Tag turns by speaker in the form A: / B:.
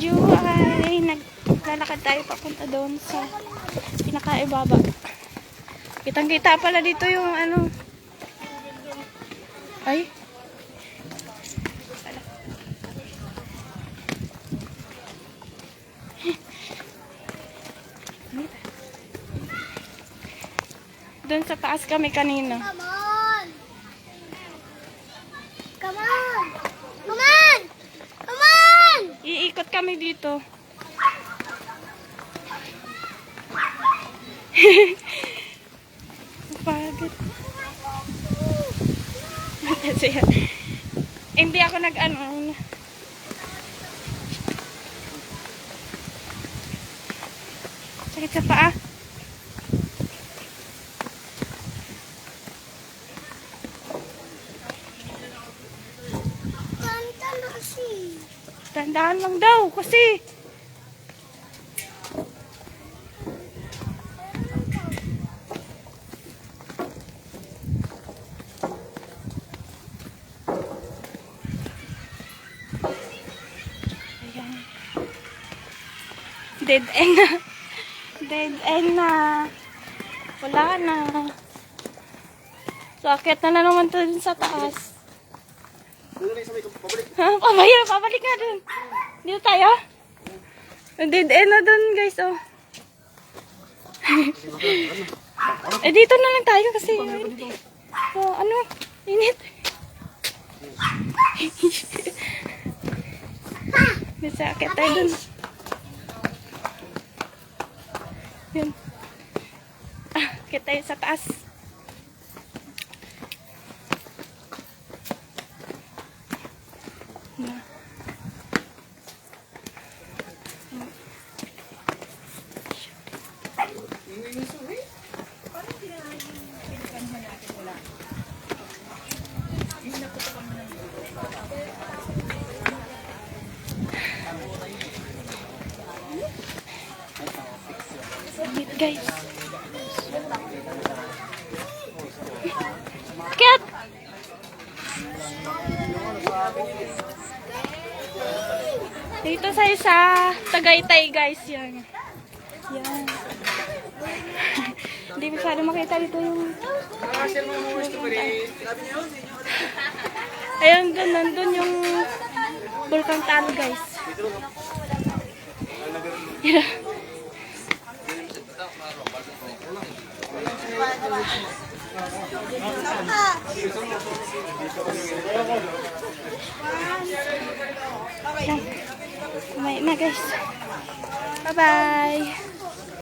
A: video ay naglalakad tayo papunta doon sa pinakaibaba. Kitang-kita pala dito yung ano. Ay. Doon sa taas kami kanina.
B: Come on! Come on! Come on! Come on!
A: Iikot kami dito. Pagod. Kasi hindi ako nag-ano. Sakit sa paa. Tandaan lang daw kasi ayan. Dead end na. Dead end na. Wala na. So, akit na naman to dun sa taas. Pabalik nga dun. Dito tayo. Dead end na dun, guys, oh. Eh, dito na lang tayo kasi. Oh, ano? Init. Bisa akit tayo dun. Yun. Akit tayo sa taas. Guys. Cat. Dito sa isa Tagaytay, guys, yan. Yan. Hindi masyado makita dito yung ayun, nandun yung Bulkang Talo, guys. Yan. Kumain na, guys. Bye-bye.